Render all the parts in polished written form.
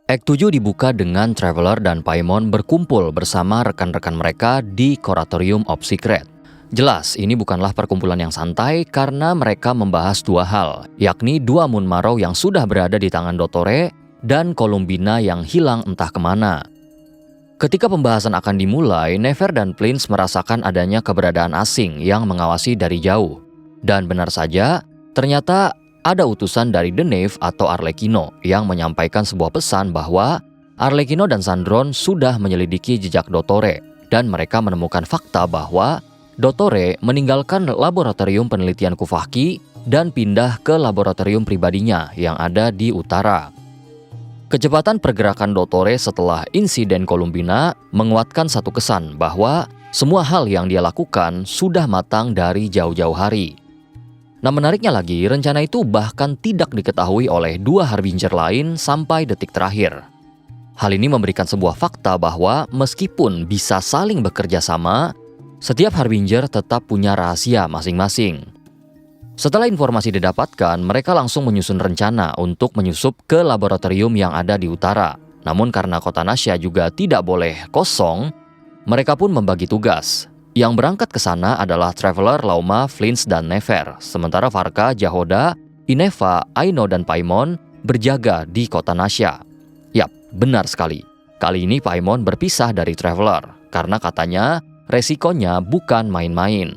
Act 7 dibuka dengan Traveler dan Paimon berkumpul bersama rekan-rekan mereka di Coratorium of Secret. Jelas, ini bukanlah perkumpulan yang santai karena mereka membahas dua hal, yakni dua Moon Marrow yang sudah berada di tangan Dottore dan Columbina yang hilang entah kemana. Ketika pembahasan akan dimulai, Nefer dan Plinth merasakan adanya keberadaan asing yang mengawasi dari jauh. Dan benar saja, ternyata ada utusan dari The Knave atau Arlecchino yang menyampaikan sebuah pesan bahwa Arlecchino dan Sandron sudah menyelidiki jejak Dottore dan mereka menemukan fakta bahwa Dottore meninggalkan laboratorium penelitian Kuvahki dan pindah ke laboratorium pribadinya yang ada di utara. Kecepatan pergerakan Dottore setelah insiden Columbina menguatkan satu kesan bahwa semua hal yang dia lakukan sudah matang dari jauh-jauh hari. Nah, menariknya lagi, rencana itu bahkan tidak diketahui oleh dua Harbinger lain sampai detik terakhir. Hal ini memberikan sebuah fakta bahwa meskipun bisa saling bekerja sama, setiap Harbinger tetap punya rahasia masing-masing. Setelah informasi didapatkan, mereka langsung menyusun rencana untuk menyusup ke laboratorium yang ada di utara. Namun karena kota Nasya juga tidak boleh kosong, mereka pun membagi tugas. Yang berangkat ke sana adalah Traveler, Lauma, Plinth, dan Nefer. Sementara Varka, Jahoda, Ineva, Aino, dan Paimon berjaga di kota Nasya. Yap, benar sekali. Kali ini Paimon berpisah dari Traveler, karena katanya resikonya bukan main-main.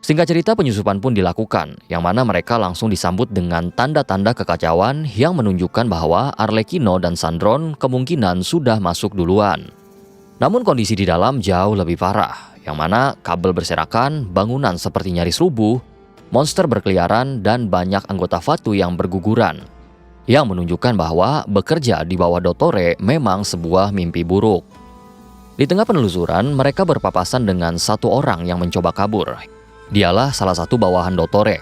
Singkat cerita, penyusupan pun dilakukan, yang mana mereka langsung disambut dengan tanda-tanda kekacauan yang menunjukkan bahwa Arlecchino dan Sandron kemungkinan sudah masuk duluan. Namun kondisi di dalam jauh lebih parah, yang mana kabel berserakan, bangunan seperti nyaris rubuh, monster berkeliaran, dan banyak anggota Fatu yang berguguran, yang menunjukkan bahwa bekerja di bawah Dottore memang sebuah mimpi buruk. Di tengah penelusuran, mereka berpapasan dengan satu orang yang mencoba kabur. Dialah salah satu bawahan Dottore.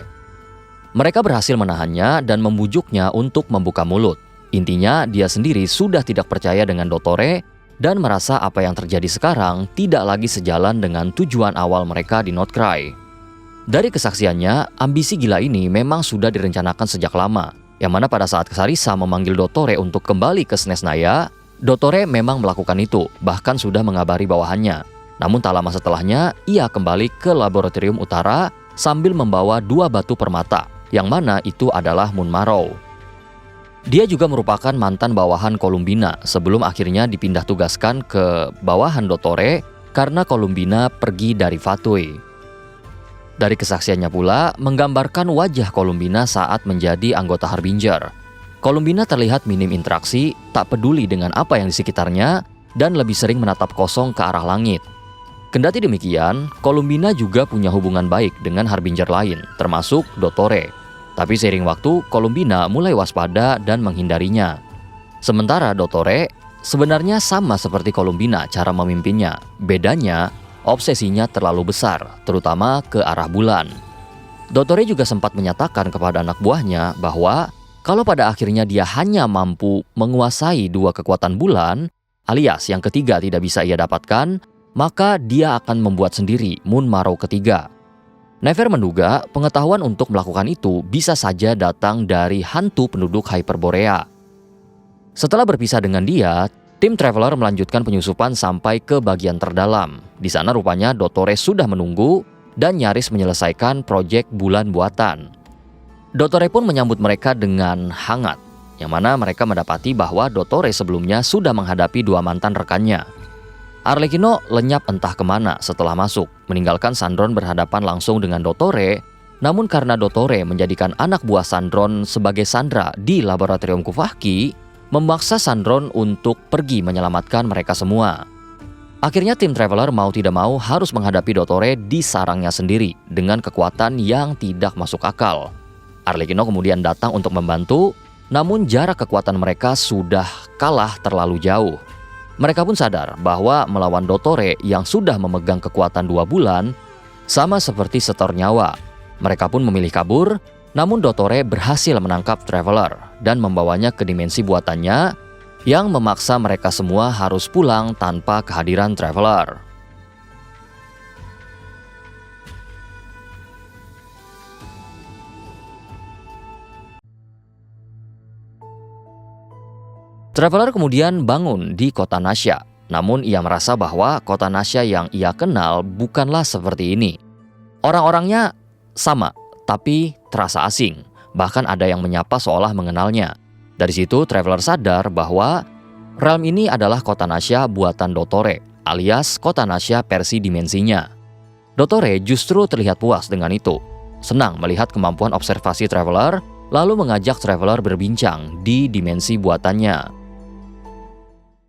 Mereka berhasil menahannya dan membujuknya untuk membuka mulut. Intinya, dia sendiri sudah tidak percaya dengan Dottore dan merasa apa yang terjadi sekarang tidak lagi sejalan dengan tujuan awal mereka di Northcry. Dari kesaksiannya, ambisi gila ini memang sudah direncanakan sejak lama, yang mana pada saat Sarisa memanggil Dottore untuk kembali ke Snesnaya, Dottore memang melakukan itu, bahkan sudah mengabari bawahannya. Namun tak lama setelahnya, ia kembali ke laboratorium utara sambil membawa dua batu permata, yang mana itu adalah Moon Marrow. Dia juga merupakan mantan bawahan Columbina sebelum akhirnya dipindah tugaskan ke bawahan Dottore karena Columbina pergi dari Fatui. Dari kesaksiannya pula menggambarkan wajah Columbina saat menjadi anggota Harbinger. Columbina terlihat minim interaksi, tak peduli dengan apa yang di sekitarnya, dan lebih sering menatap kosong ke arah langit. Kendati demikian, Columbina juga punya hubungan baik dengan Harbinger lain, termasuk Dottore. Tapi seiring waktu, Columbina mulai waspada dan menghindarinya. Sementara Dottore sebenarnya sama seperti Columbina cara memimpinnya. Bedanya, obsesinya terlalu besar, terutama ke arah bulan. Dottore juga sempat menyatakan kepada anak buahnya bahwa kalau pada akhirnya dia hanya mampu menguasai dua kekuatan bulan, alias yang ketiga tidak bisa ia dapatkan, maka dia akan membuat sendiri Moon Marrow ketiga. Nefer menduga pengetahuan untuk melakukan itu bisa saja datang dari hantu penduduk Hyperborea. Setelah berpisah dengan dia, tim Traveler melanjutkan penyusupan sampai ke bagian terdalam. Di sana rupanya Dottore sudah menunggu dan nyaris menyelesaikan proyek bulan buatan. Dottore pun menyambut mereka dengan hangat, yang mana mereka mendapati bahwa Dottore sebelumnya sudah menghadapi dua mantan rekannya. Arlecchino lenyap entah kemana setelah masuk, meninggalkan Sandron berhadapan langsung dengan Dottore. Namun karena Dottore menjadikan anak buah Sandron sebagai sandera di laboratorium Kuvahki, memaksa Sandron untuk pergi menyelamatkan mereka semua. Akhirnya tim Traveler mau tidak mau harus menghadapi Dottore di sarangnya sendiri dengan kekuatan yang tidak masuk akal. Arlecchino kemudian datang untuk membantu, namun jarak kekuatan mereka sudah kalah terlalu jauh. Mereka pun sadar bahwa melawan Dottore yang sudah memegang kekuatan 2 bulan sama seperti setor nyawa. Mereka pun memilih kabur, namun Dottore berhasil menangkap Traveler dan membawanya ke dimensi buatannya yang memaksa mereka semua harus pulang tanpa kehadiran Traveler. Traveler kemudian bangun di kota Nasya, namun ia merasa bahwa kota Nasya yang ia kenal bukanlah seperti ini. Orang-orangnya sama, tapi terasa asing. Bahkan ada yang menyapa seolah mengenalnya. Dari situ Traveler sadar bahwa realm ini adalah kota Nasya buatan Dottore, alias kota Nasya versi dimensinya. Dottore justru terlihat puas dengan itu. Senang melihat kemampuan observasi Traveler, lalu mengajak Traveler berbincang di dimensi buatannya.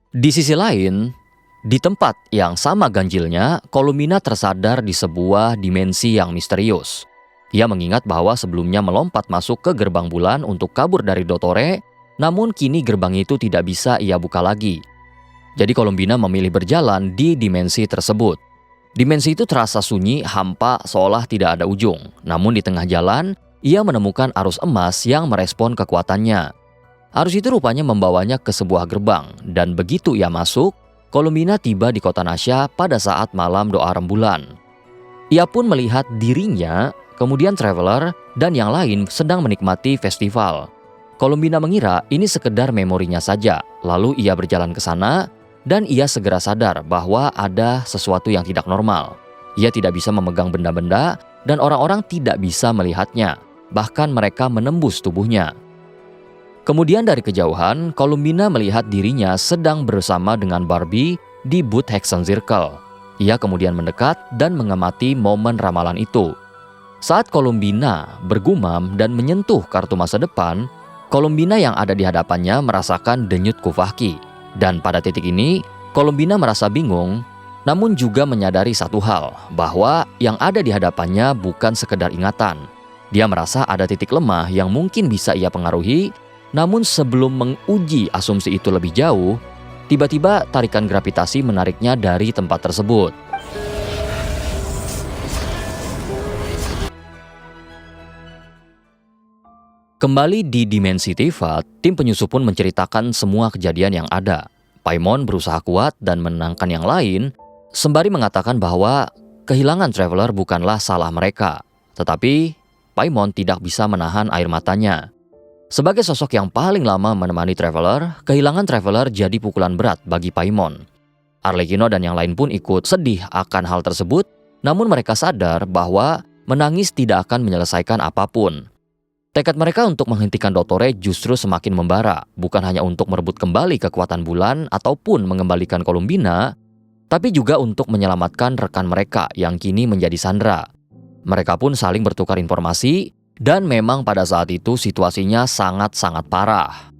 Di sisi lain, di tempat yang sama ganjilnya, Columbina tersadar di sebuah dimensi yang misterius. Ia mengingat bahwa sebelumnya melompat masuk ke gerbang bulan untuk kabur dari Dottore, namun kini gerbang itu tidak bisa ia buka lagi. Jadi Columbina memilih berjalan di dimensi tersebut. Dimensi itu terasa sunyi, hampa, seolah tidak ada ujung. Namun di tengah jalan, ia menemukan arus emas yang merespon kekuatannya. Arus itu rupanya membawanya ke sebuah gerbang, dan begitu ia masuk, Columbina tiba di kota Nasya pada saat malam doa rembulan. Ia pun melihat dirinya, kemudian Traveler, dan yang lain sedang menikmati festival. Columbina mengira ini sekedar memorinya saja, lalu ia berjalan ke sana, dan ia segera sadar bahwa ada sesuatu yang tidak normal. Ia tidak bisa memegang benda-benda, dan orang-orang tidak bisa melihatnya, bahkan mereka menembus tubuhnya. Kemudian dari kejauhan, Columbina melihat dirinya sedang bersama dengan Barbie di booth Hexen Circle. Ia kemudian mendekat dan mengamati momen ramalan itu. Saat Columbina bergumam dan menyentuh kartu masa depan, Columbina yang ada di hadapannya merasakan denyut Kufahki. Dan pada titik ini, Columbina merasa bingung, namun juga menyadari satu hal, bahwa yang ada di hadapannya bukan sekedar ingatan. Dia merasa ada titik lemah yang mungkin bisa ia pengaruhi. Namun sebelum menguji asumsi itu lebih jauh, tiba-tiba tarikan gravitasi menariknya dari tempat tersebut. Kembali di dimensi Tivat, tim penyusup pun menceritakan semua kejadian yang ada. Paimon berusaha kuat dan menenangkan yang lain, sembari mengatakan bahwa kehilangan Traveler bukanlah salah mereka. Tetapi Paimon tidak bisa menahan air matanya. Sebagai sosok yang paling lama menemani Traveler, kehilangan Traveler jadi pukulan berat bagi Paimon. Arlecchino dan yang lain pun ikut sedih akan hal tersebut, namun mereka sadar bahwa menangis tidak akan menyelesaikan apapun. Tekad mereka untuk menghentikan Dottore justru semakin membara, bukan hanya untuk merebut kembali kekuatan bulan ataupun mengembalikan Columbina, tapi juga untuk menyelamatkan rekan mereka yang kini menjadi sandera. Mereka pun saling bertukar informasi, dan memang pada saat itu situasinya sangat-sangat parah.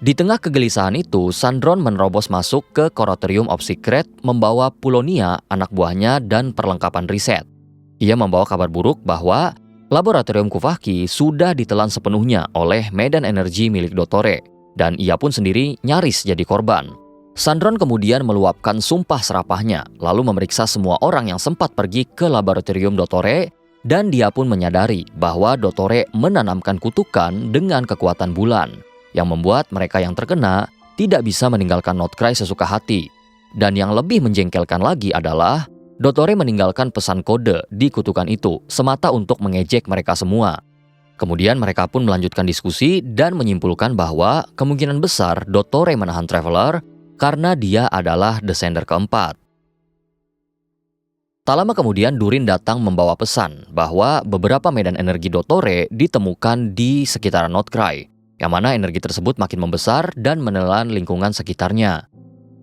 Di tengah kegelisahan itu, Sandron menerobos masuk ke Kuratorium of Secret membawa Pulonia, anak buahnya, dan perlengkapan riset. Ia membawa kabar buruk bahwa laboratorium Kufahki sudah ditelan sepenuhnya oleh medan energi milik Dottore, dan ia pun sendiri nyaris jadi korban. Sandron kemudian meluapkan sumpah serapahnya, lalu memeriksa semua orang yang sempat pergi ke laboratorium Dottore, dan dia pun menyadari bahwa Dottore menanamkan kutukan dengan kekuatan bulan, yang membuat mereka yang terkena tidak bisa meninggalkan Notcry sesuka hati. Dan yang lebih menjengkelkan lagi adalah Dottore meninggalkan pesan kode di kutukan itu semata untuk mengejek mereka semua. Kemudian mereka pun melanjutkan diskusi dan menyimpulkan bahwa kemungkinan besar Dottore menahan Traveler karena dia adalah descender keempat. Tak lama kemudian Durin datang membawa pesan bahwa beberapa medan energi Dottore ditemukan di sekitaran Notcry, yang mana energi tersebut makin membesar dan menelan lingkungan sekitarnya.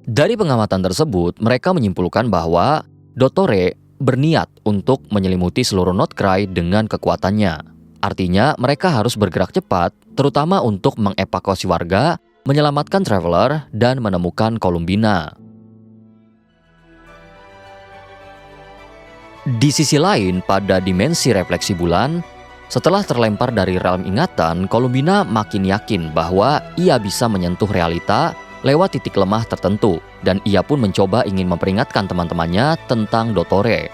Dari pengamatan tersebut, mereka menyimpulkan bahwa Dottore berniat untuk menyelimuti seluruh Notcry dengan kekuatannya. Artinya mereka harus bergerak cepat, terutama untuk mengevakuasi warga, menyelamatkan Traveler, dan menemukan Columbina. Di sisi lain, pada dimensi refleksi bulan, setelah terlempar dari realm ingatan, Columbina makin yakin bahwa ia bisa menyentuh realita lewat titik lemah tertentu, dan ia pun mencoba ingin memperingatkan teman-temannya tentang Dottore.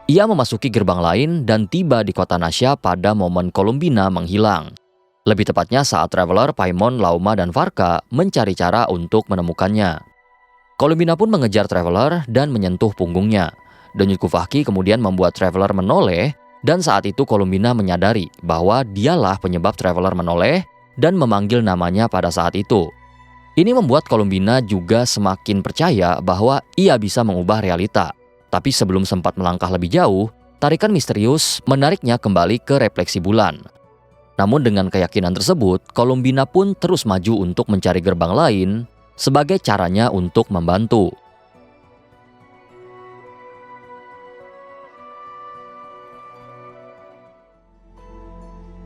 Ia memasuki gerbang lain dan tiba di kota Nasya pada momen Columbina menghilang. Lebih tepatnya saat Traveler, Paimon, Lauma, dan Varka mencari cara untuk menemukannya. Columbina pun mengejar Traveler dan menyentuh punggungnya. Denyut Kufahki kemudian membuat Traveler menoleh, dan saat itu Columbina menyadari bahwa dialah penyebab Traveler menoleh dan memanggil namanya pada saat itu. Ini membuat Columbina juga semakin percaya bahwa ia bisa mengubah realita. Tapi sebelum sempat melangkah lebih jauh, tarikan misterius menariknya kembali ke refleksi bulan. Namun dengan keyakinan tersebut, Columbina pun terus maju untuk mencari gerbang lain sebagai caranya untuk membantu.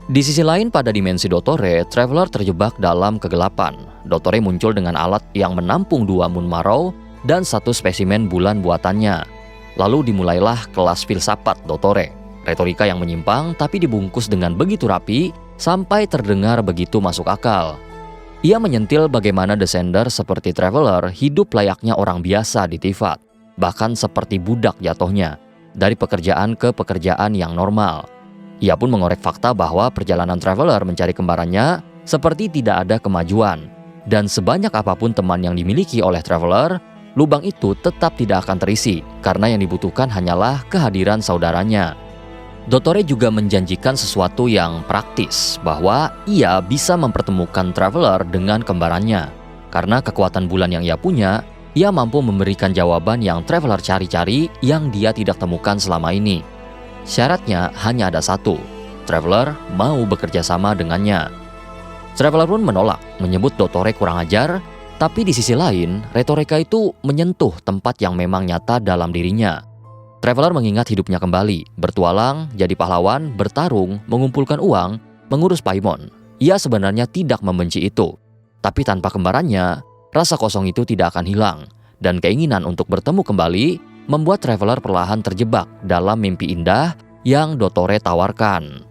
Di sisi lain, pada dimensi Dottore, Traveler terjebak dalam kegelapan. Dottore muncul dengan alat yang menampung 2 Moon Marrow dan 1 spesimen bulan buatannya. Lalu dimulailah kelas filsafat Dottore. Retorika yang menyimpang tapi dibungkus dengan begitu rapi sampai terdengar begitu masuk akal. Ia menyentil bagaimana Descender seperti Traveler hidup layaknya orang biasa di Tivat, bahkan seperti budak jatuhnya, dari pekerjaan ke pekerjaan yang normal. Ia pun mengorek fakta bahwa perjalanan Traveler mencari kembarannya seperti tidak ada kemajuan. Dan sebanyak apapun teman yang dimiliki oleh Traveler, lubang itu tetap tidak akan terisi karena yang dibutuhkan hanyalah kehadiran saudaranya. Dottore juga menjanjikan sesuatu yang praktis, bahwa ia bisa mempertemukan Traveler dengan kembarannya. Karena kekuatan bulan yang ia punya, ia mampu memberikan jawaban yang Traveler cari-cari yang dia tidak temukan selama ini. Syaratnya hanya ada satu, Traveler mau bekerja sama dengannya. Traveler pun menolak, menyebut Dottore kurang ajar, tapi di sisi lain, retorika itu menyentuh tempat yang memang nyata dalam dirinya. Traveler mengingat hidupnya kembali, bertualang, jadi pahlawan, bertarung, mengumpulkan uang, mengurus Paimon. Ia sebenarnya tidak membenci itu. Tapi tanpa kembarannya, rasa kosong itu tidak akan hilang, dan keinginan untuk bertemu kembali membuat Traveler perlahan terjebak dalam mimpi indah yang Dottore tawarkan.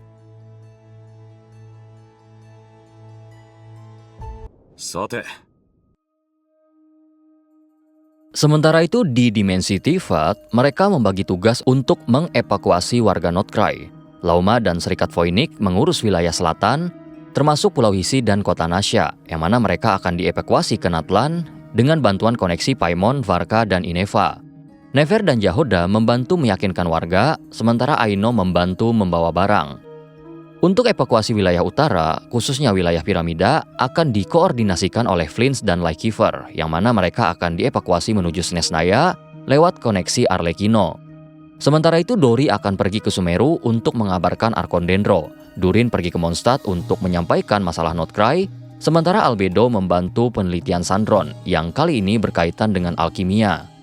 Sementara itu di dimensi Tivat, mereka membagi tugas untuk mengevakuasi warga Notcry. Lauma dan Serikat Voynich mengurus wilayah selatan, termasuk Pulau Hisi dan kota Nasha, yang mana mereka akan dievakuasi ke Natlan dengan bantuan koneksi Paimon, Varka, dan Ineva. Nefer dan Jahoda membantu meyakinkan warga, sementara Aino membantu membawa barang. Untuk evakuasi wilayah utara, khususnya wilayah piramida, akan dikoordinasikan oleh Flins dan Lycifer, yang mana mereka akan dievakuasi menuju Snesnaya lewat koneksi Arlecchino. Sementara itu, Dori akan pergi ke Sumeru untuk mengabarkan Arkondendro. Durin pergi ke Mondstadt untuk menyampaikan masalah Notcry, sementara Albedo membantu penelitian Sandron, yang kali ini berkaitan dengan alkimia.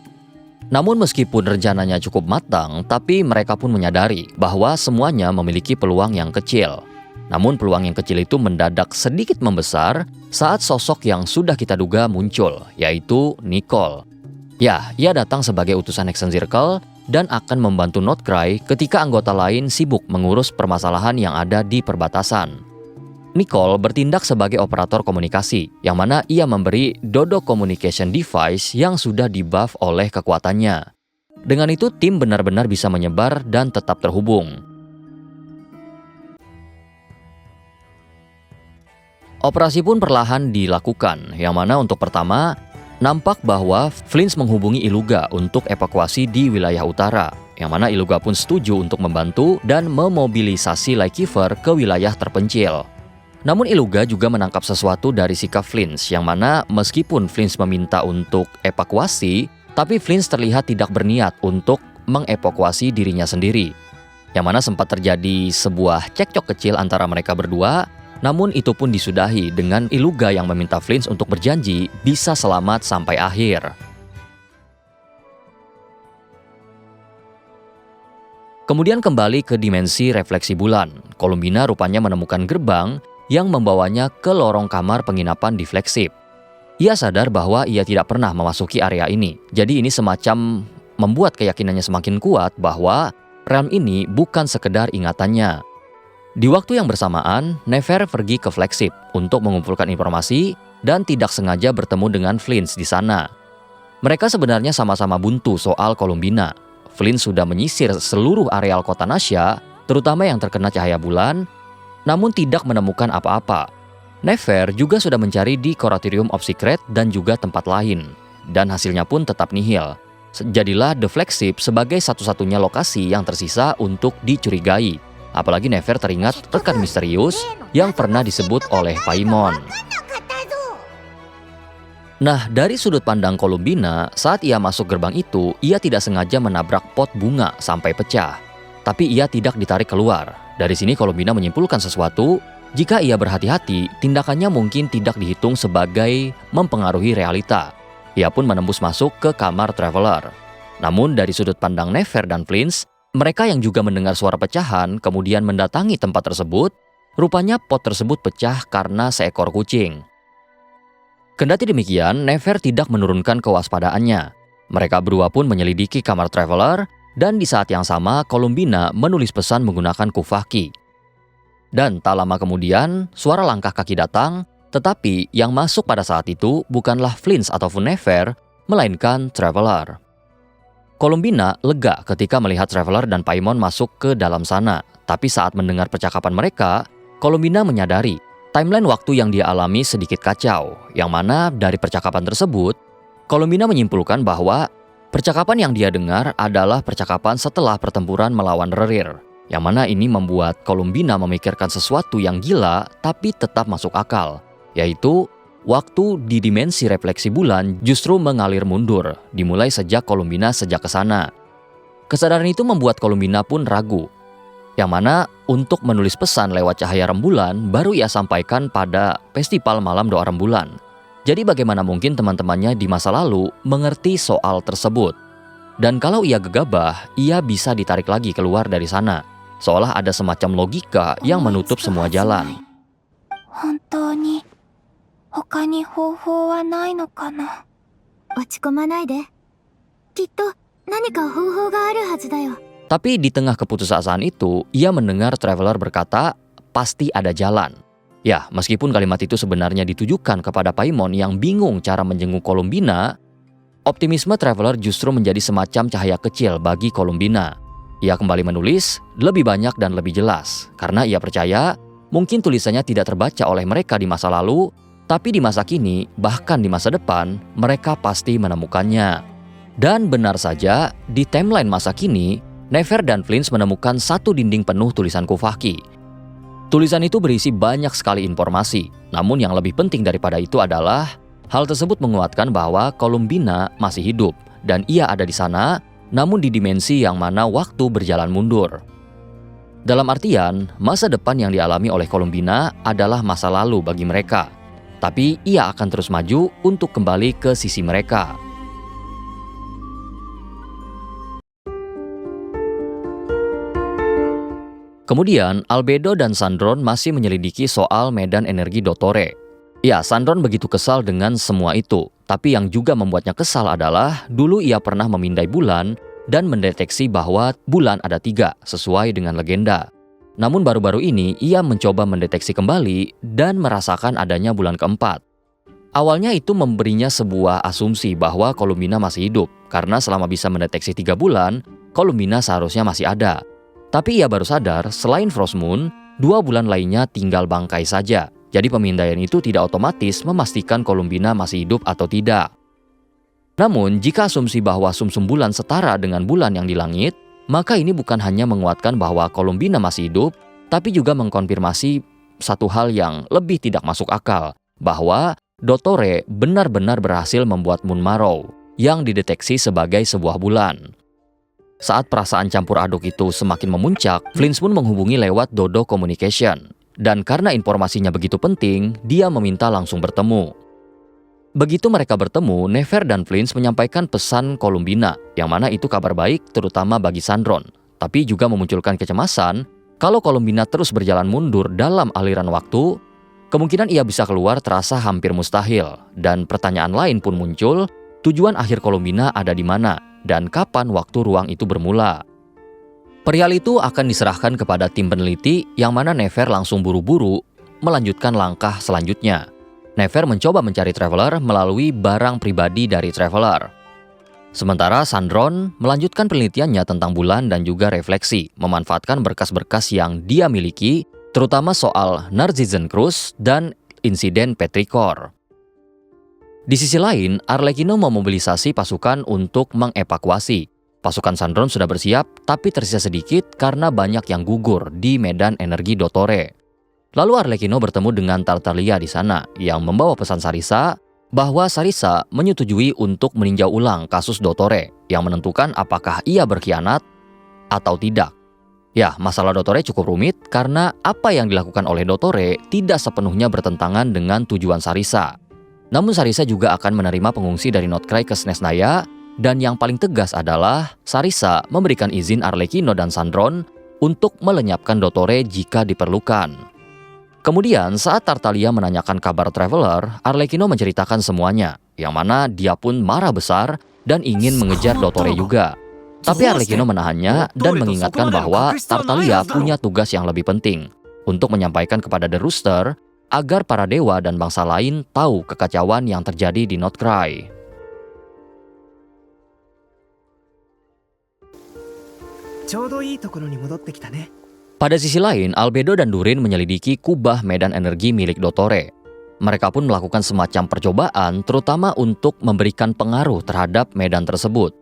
Namun meskipun rencananya cukup matang, tapi mereka pun menyadari bahwa semuanya memiliki peluang yang kecil. Namun peluang yang kecil itu mendadak sedikit membesar saat sosok yang sudah kita duga muncul, yaitu Nicole. Ya, ia datang sebagai utusan Hexen Circle dan akan membantu Notcry ketika anggota lain sibuk mengurus permasalahan yang ada di perbatasan. Nicole bertindak sebagai operator komunikasi, yang mana ia memberi Dodo Communication Device yang sudah dibuff oleh kekuatannya. Dengan itu, tim benar-benar bisa menyebar dan tetap terhubung. Operasi pun perlahan dilakukan, yang mana untuk pertama, nampak bahwa Flins menghubungi Iluga untuk evakuasi di wilayah utara, yang mana Iluga pun setuju untuk membantu dan memobilisasi Lycifer ke wilayah terpencil. Namun Iluga juga menangkap sesuatu dari sikap Flins, yang mana meskipun Flins meminta untuk evakuasi, tapi Flins terlihat tidak berniat untuk mengevakuasi dirinya sendiri. Yang mana sempat terjadi sebuah cekcok kecil antara mereka berdua, namun itu pun disudahi dengan Iluga yang meminta Flins untuk berjanji bisa selamat sampai akhir. Kemudian kembali ke dimensi refleksi bulan, Columbina rupanya menemukan gerbang yang membawanya ke lorong kamar penginapan di Flagship. Ia sadar bahwa ia tidak pernah memasuki area ini, jadi ini semacam membuat keyakinannya semakin kuat bahwa realm ini bukan sekedar ingatannya. Di waktu yang bersamaan, Nefer pergi ke Flagship untuk mengumpulkan informasi dan tidak sengaja bertemu dengan Flins di sana. Mereka sebenarnya sama-sama buntu soal Columbina. Flins sudah menyisir seluruh areal kota Nasha, terutama yang terkena cahaya bulan, namun tidak menemukan apa-apa. Nefer juga sudah mencari di Coratorium of Secret dan juga tempat lain, dan hasilnya pun tetap nihil. Jadilah The Flagship sebagai satu-satunya lokasi yang tersisa untuk dicurigai. Apalagi Nefer teringat rekan misterius yang pernah disebut oleh Paimon. Nah, dari sudut pandang Columbina, saat ia masuk gerbang itu, ia tidak sengaja menabrak pot bunga sampai pecah. Tapi ia tidak ditarik keluar. Dari sini Columbina menyimpulkan sesuatu, jika ia berhati-hati, tindakannya mungkin tidak dihitung sebagai mempengaruhi realita. Ia pun menembus masuk ke kamar Traveler. Namun dari sudut pandang Nefer dan Flynn, mereka yang juga mendengar suara pecahan kemudian mendatangi tempat tersebut, rupanya pot tersebut pecah karena seekor kucing. Kendati demikian, Nefer tidak menurunkan kewaspadaannya. Mereka berdua pun menyelidiki kamar Traveler, dan di saat yang sama Columbina menulis pesan menggunakan kufaki. Dan tak lama kemudian, suara langkah kaki datang, tetapi yang masuk pada saat itu bukanlah Flynn ataupun Nefer, melainkan Traveler. Columbina lega ketika melihat Traveler dan Paimon masuk ke dalam sana, tapi saat mendengar percakapan mereka, Columbina menyadari timeline waktu yang dia alami sedikit kacau, yang mana dari percakapan tersebut, Columbina menyimpulkan bahwa percakapan yang dia dengar adalah percakapan setelah pertempuran melawan Rerir, yang mana ini membuat Columbina memikirkan sesuatu yang gila tapi tetap masuk akal, yaitu waktu di dimensi refleksi bulan justru mengalir mundur, dimulai sejak Columbina sejak ke sana. Kesadaran itu membuat Columbina pun ragu, yang mana untuk menulis pesan lewat cahaya rembulan baru ia sampaikan pada festival malam doa rembulan. Jadi bagaimana mungkin teman-temannya di masa lalu mengerti soal tersebut? Dan kalau ia gegabah, ia bisa ditarik lagi keluar dari sana, seolah ada semacam logika yang menutup semua jalan. 本当に他に方法はないのかな。落ち込まないで。きっと何か方法があるはずだよ。 Tapi di tengah keputusasaan itu, ia mendengar Traveler berkata, pasti ada jalan. Ya, meskipun kalimat itu sebenarnya ditujukan kepada Paimon yang bingung cara menjenguk Columbina, optimisme Traveler justru menjadi semacam cahaya kecil bagi Columbina. Ia kembali menulis lebih banyak dan lebih jelas, karena ia percaya mungkin tulisannya tidak terbaca oleh mereka di masa lalu, tapi di masa kini, bahkan di masa depan, mereka pasti menemukannya. Dan benar saja, di timeline masa kini, Nefer dan Flynn menemukan satu dinding penuh tulisan kufaki. Tulisan itu berisi banyak sekali informasi, namun yang lebih penting daripada itu adalah hal tersebut menguatkan bahwa Columbina masih hidup dan ia ada di sana, namun di dimensi yang mana waktu berjalan mundur. Dalam artian, masa depan yang dialami oleh Columbina adalah masa lalu bagi mereka, tapi ia akan terus maju untuk kembali ke sisi mereka. Kemudian, Albedo dan Sandron masih menyelidiki soal medan energi Dottore. Ya, Sandron begitu kesal dengan semua itu, tapi yang juga membuatnya kesal adalah dulu ia pernah memindai bulan dan mendeteksi bahwa bulan ada 3 sesuai dengan legenda. Namun baru-baru ini ia mencoba mendeteksi kembali dan merasakan adanya bulan keempat. Awalnya itu memberinya sebuah asumsi bahwa Columbina masih hidup, karena selama bisa mendeteksi 3 bulan, Columbina seharusnya masih ada. Tapi ia baru sadar, selain Frost Moon, 2 bulan lainnya tinggal bangkai saja. Jadi pemindaian itu tidak otomatis memastikan Columbina masih hidup atau tidak. Namun, jika asumsi bahwa sumsum bulan setara dengan bulan yang di langit, maka ini bukan hanya menguatkan bahwa Columbina masih hidup, tapi juga mengkonfirmasi satu hal yang lebih tidak masuk akal, bahwa Dottore benar-benar berhasil membuat Moon Marrow, yang dideteksi sebagai sebuah bulan. Saat perasaan campur aduk itu semakin memuncak, Flynn pun menghubungi lewat Dodo Communication. Dan karena informasinya begitu penting, dia meminta langsung bertemu. Begitu mereka bertemu, Nefer dan Flynn menyampaikan pesan Columbina, yang mana itu kabar baik terutama bagi Sandron. Tapi juga memunculkan kecemasan, kalau Columbina terus berjalan mundur dalam aliran waktu, kemungkinan ia bisa keluar terasa hampir mustahil. Dan pertanyaan lain pun muncul, tujuan akhir Columbina ada di mana? Dan kapan waktu ruang itu bermula. Perihal itu akan diserahkan kepada tim peneliti yang mana Nefer langsung buru-buru melanjutkan langkah selanjutnya. Nefer mencoba mencari Traveler melalui barang pribadi dari Traveler. Sementara Sandron melanjutkan penelitiannya tentang bulan dan juga refleksi, memanfaatkan berkas-berkas yang dia miliki, terutama soal Narzizen Cruz dan insiden Petrichor. Di sisi lain, Arlecchino memobilisasi pasukan untuk mengevakuasi. Pasukan Sandron sudah bersiap, tapi tersisa sedikit karena banyak yang gugur di medan energi Dottore. Lalu Arlecchino bertemu dengan Tartaglia di sana, yang membawa pesan Sarisa bahwa Sarisa menyetujui untuk meninjau ulang kasus Dottore yang menentukan apakah ia berkhianat atau tidak. Ya, masalah Dottore cukup rumit karena apa yang dilakukan oleh Dottore tidak sepenuhnya bertentangan dengan tujuan Sarisa. Namun Sarisa juga akan menerima pengungsi dari Notcry ke Snezhnaya, dan yang paling tegas adalah Sarisa memberikan izin Arlecchino dan Sandron untuk melenyapkan Dottore jika diperlukan. Kemudian saat Tartaglia menanyakan kabar Traveler, Arlecchino menceritakan semuanya, yang mana dia pun marah besar dan ingin mengejar Dottore juga. Tapi Arlecchino menahannya dan mengingatkan bahwa Tartaglia punya tugas yang lebih penting untuk menyampaikan kepada The Rooster agar para dewa dan bangsa lain tahu kekacauan yang terjadi di Notcry. Pada sisi lain, Albedo dan Durin menyelidiki kubah medan energi milik Dottore. Mereka pun melakukan semacam percobaan terutama untuk memberikan pengaruh terhadap medan tersebut.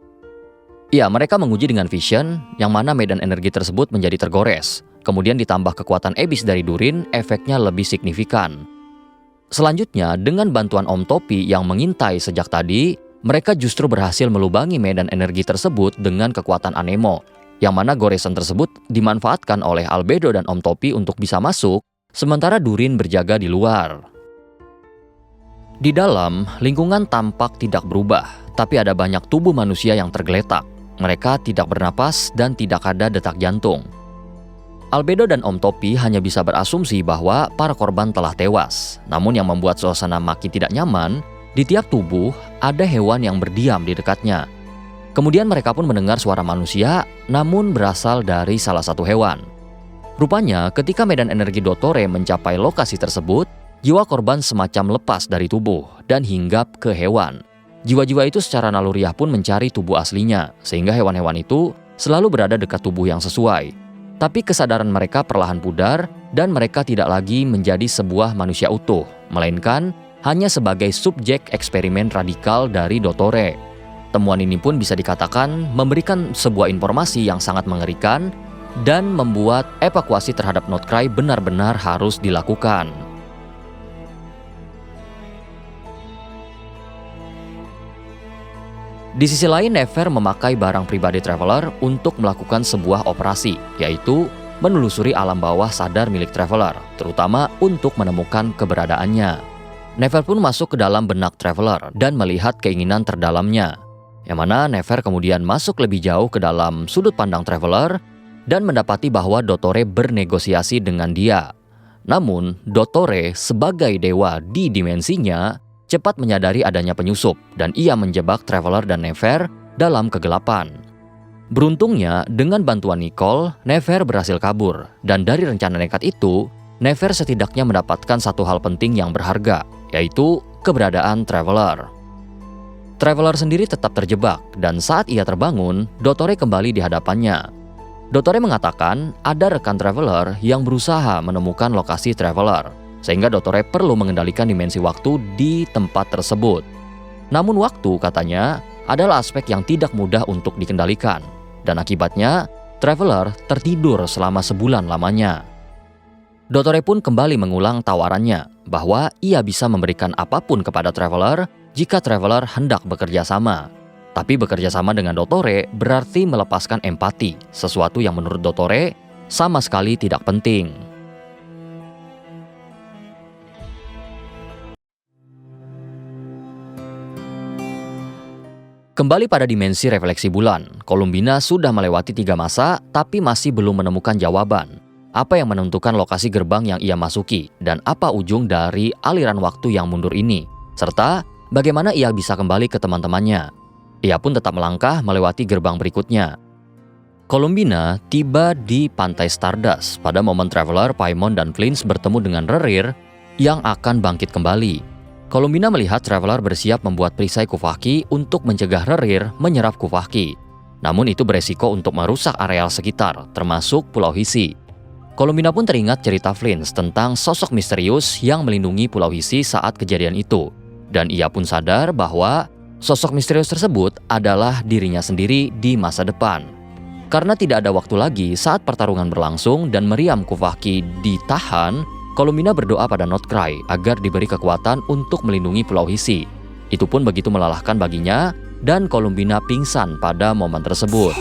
Ya, mereka menguji dengan vision, yang mana medan energi tersebut menjadi tergores. Kemudian ditambah kekuatan ebis dari Durin, efeknya lebih signifikan. Selanjutnya, dengan bantuan Om Topi yang mengintai sejak tadi, mereka justru berhasil melubangi medan energi tersebut dengan kekuatan Anemo, yang mana goresan tersebut dimanfaatkan oleh Albedo dan Om Topi untuk bisa masuk, sementara Durin berjaga di luar. Di dalam, lingkungan tampak tidak berubah, tapi ada banyak tubuh manusia yang tergeletak. Mereka tidak bernapas dan tidak ada detak jantung. Albedo dan Om Topi hanya bisa berasumsi bahwa para korban telah tewas. Namun yang membuat suasana makin tidak nyaman, di tiap tubuh ada hewan yang berdiam di dekatnya. Kemudian mereka pun mendengar suara manusia, namun berasal dari salah satu hewan. Rupanya ketika medan energi Dottore mencapai lokasi tersebut, jiwa korban semacam lepas dari tubuh dan hinggap ke hewan. Jiwa-jiwa itu secara naluriah pun mencari tubuh aslinya, sehingga hewan-hewan itu selalu berada dekat tubuh yang sesuai. Tapi kesadaran mereka perlahan pudar dan mereka tidak lagi menjadi sebuah manusia utuh, melainkan hanya sebagai subjek eksperimen radikal dari Dottore. Temuan ini pun bisa dikatakan memberikan sebuah informasi yang sangat mengerikan dan membuat evakuasi terhadap Notcry benar-benar harus dilakukan. Di sisi lain, Nefer memakai barang pribadi Traveler untuk melakukan sebuah operasi, yaitu menelusuri alam bawah sadar milik Traveler, terutama untuk menemukan keberadaannya. Nefer pun masuk ke dalam benak Traveler dan melihat keinginan terdalamnya, yang mana Nefer kemudian masuk lebih jauh ke dalam sudut pandang Traveler dan mendapati bahwa Dottore bernegosiasi dengan dia. Namun, Dottore sebagai dewa di dimensinya cepat menyadari adanya penyusup dan ia menjebak Traveler dan Nefer dalam kegelapan. Beruntungnya, dengan bantuan Nicole, Nefer berhasil kabur dan dari rencana nekat itu, Nefer setidaknya mendapatkan satu hal penting yang berharga, yaitu keberadaan Traveler. Traveler sendiri tetap terjebak dan saat ia terbangun, Dottore kembali di hadapannya. Dottore mengatakan ada rekan Traveler yang berusaha menemukan lokasi Traveler, sehingga Dottore perlu mengendalikan dimensi waktu di tempat tersebut. Namun waktu, katanya, adalah aspek yang tidak mudah untuk dikendalikan. Dan akibatnya, Traveler tertidur selama sebulan lamanya. Dottore pun kembali mengulang tawarannya bahwa ia bisa memberikan apapun kepada Traveler jika Traveler hendak bekerja sama. Tapi bekerja sama dengan Dottore berarti melepaskan empati, sesuatu yang menurut Dottore sama sekali tidak penting. Kembali pada dimensi refleksi bulan, Columbina sudah melewati 3 masa tapi masih belum menemukan jawaban. Apa yang menentukan lokasi gerbang yang ia masuki dan apa ujung dari aliran waktu yang mundur ini, serta bagaimana ia bisa kembali ke teman-temannya. Ia pun tetap melangkah melewati gerbang berikutnya. Columbina tiba di pantai Stardust pada momen Traveler, Paimon, dan Flints bertemu dengan Rerir yang akan bangkit kembali. Columbina melihat Traveler bersiap membuat perisai Kuvaki untuk mencegah Rerir menyerap Kuvaki. Namun itu beresiko untuk merusak areal sekitar, termasuk Pulau Hisi. Columbina pun teringat cerita Flints tentang sosok misterius yang melindungi Pulau Hisi saat kejadian itu. Dan ia pun sadar bahwa sosok misterius tersebut adalah dirinya sendiri di masa depan. Karena tidak ada waktu lagi saat pertarungan berlangsung dan meriam Kuvaki ditahan, Columbina berdoa pada Notcry agar diberi kekuatan untuk melindungi Pulau Hisi Itu pun begitu melelahkan baginya dan Columbina pingsan pada momen tersebut.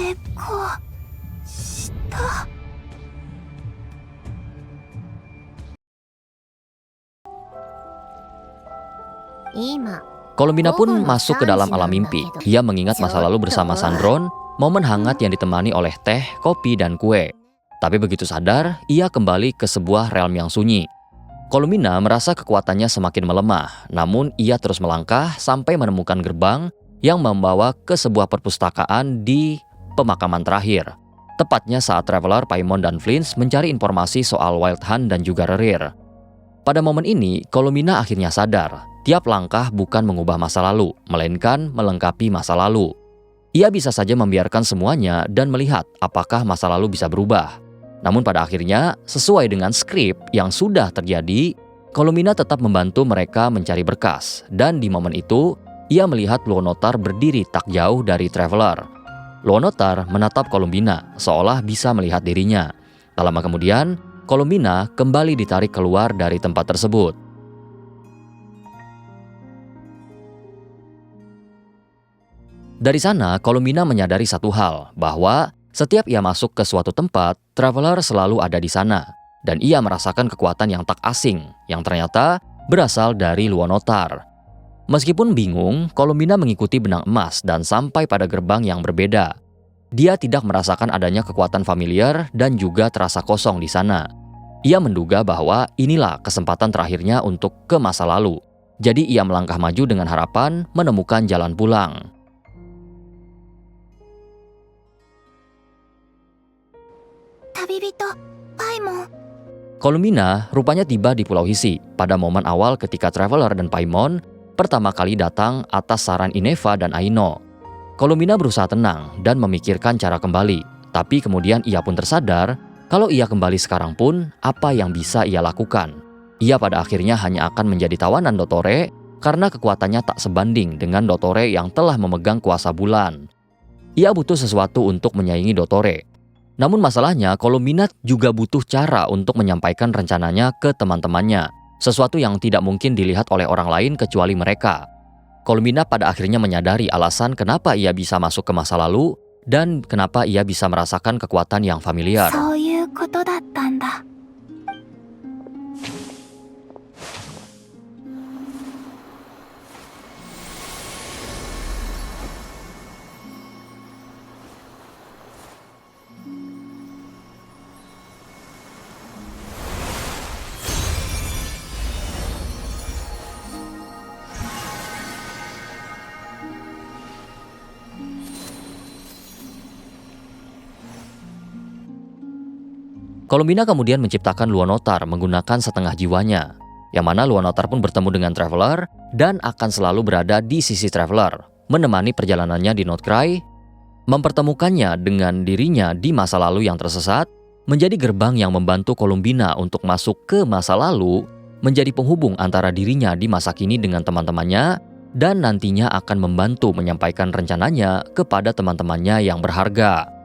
Columbina pun masuk ke dalam alam mimpi. Ia mengingat masa lalu bersama Sandron, momen hangat yang ditemani oleh teh, kopi, dan kue. Tapi begitu sadar, ia kembali ke sebuah realm yang sunyi. Columbina merasa kekuatannya semakin melemah, namun ia terus melangkah sampai menemukan gerbang yang membawa ke sebuah perpustakaan di pemakaman terakhir. Tepatnya saat Traveler, Paimon, dan Flints mencari informasi soal Wild Hunt dan juga Rerir. Pada momen ini, Columbina akhirnya sadar, tiap langkah bukan mengubah masa lalu, melainkan melengkapi masa lalu. Ia bisa saja membiarkan semuanya dan melihat apakah masa lalu bisa berubah. Namun pada akhirnya, sesuai dengan skrip yang sudah terjadi, Columbina tetap membantu mereka mencari berkas. Dan di momen itu, ia melihat Luonotar berdiri tak jauh dari Traveler. Luonotar menatap Columbina, seolah bisa melihat dirinya. Tak lama kemudian, Columbina kembali ditarik keluar dari tempat tersebut. Dari sana, Columbina menyadari satu hal, bahwa setiap ia masuk ke suatu tempat, Traveler selalu ada di sana. Dan ia merasakan kekuatan yang tak asing, yang ternyata berasal dari Luonotar. Meskipun bingung, Columbina mengikuti benang emas dan sampai pada gerbang yang berbeda. Dia tidak merasakan adanya kekuatan familiar dan juga terasa kosong di sana. Ia menduga bahwa inilah kesempatan terakhirnya untuk ke masa lalu. Jadi ia melangkah maju dengan harapan menemukan jalan pulang. Columbina rupanya tiba di Pulau Hisi pada momen awal ketika Traveler dan Paimon pertama kali datang atas saran Ineva dan Aino. Columbina berusaha tenang dan memikirkan cara kembali, tapi kemudian ia pun tersadar kalau ia kembali sekarang pun apa yang bisa ia lakukan. Ia pada akhirnya hanya akan menjadi tawanan Dottore karena kekuatannya tak sebanding dengan Dottore yang telah memegang kuasa bulan. Ia butuh sesuatu untuk menyaingi Dottore. Namun masalahnya, Columbina juga butuh cara untuk menyampaikan rencananya ke teman-temannya. Sesuatu yang tidak mungkin dilihat oleh orang lain kecuali mereka. Columbina pada akhirnya menyadari alasan kenapa ia bisa masuk ke masa lalu dan kenapa ia bisa merasakan kekuatan yang familiar. Columbina kemudian menciptakan Luonotar menggunakan setengah jiwanya, yang mana Luonotar pun bertemu dengan Traveler dan akan selalu berada di sisi Traveler, menemani perjalanannya di Northcry, mempertemukannya dengan dirinya di masa lalu yang tersesat, menjadi gerbang yang membantu Columbina untuk masuk ke masa lalu, menjadi penghubung antara dirinya di masa kini dengan teman-temannya, dan nantinya akan membantu menyampaikan rencananya kepada teman-temannya yang berharga.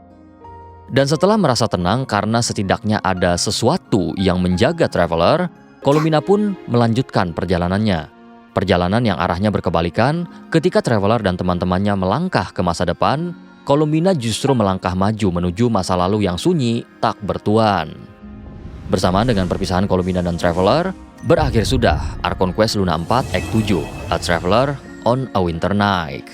Dan setelah merasa tenang karena setidaknya ada sesuatu yang menjaga Traveler, Columbina pun melanjutkan perjalanannya. Perjalanan yang arahnya berkebalikan, ketika Traveler dan teman-temannya melangkah ke masa depan, Columbina justru melangkah maju menuju masa lalu yang sunyi tak bertuan. Bersamaan dengan perpisahan Columbina dan Traveler, berakhir sudah Archon Quest Luna 4 Act 7, A Traveler on a Winter Night.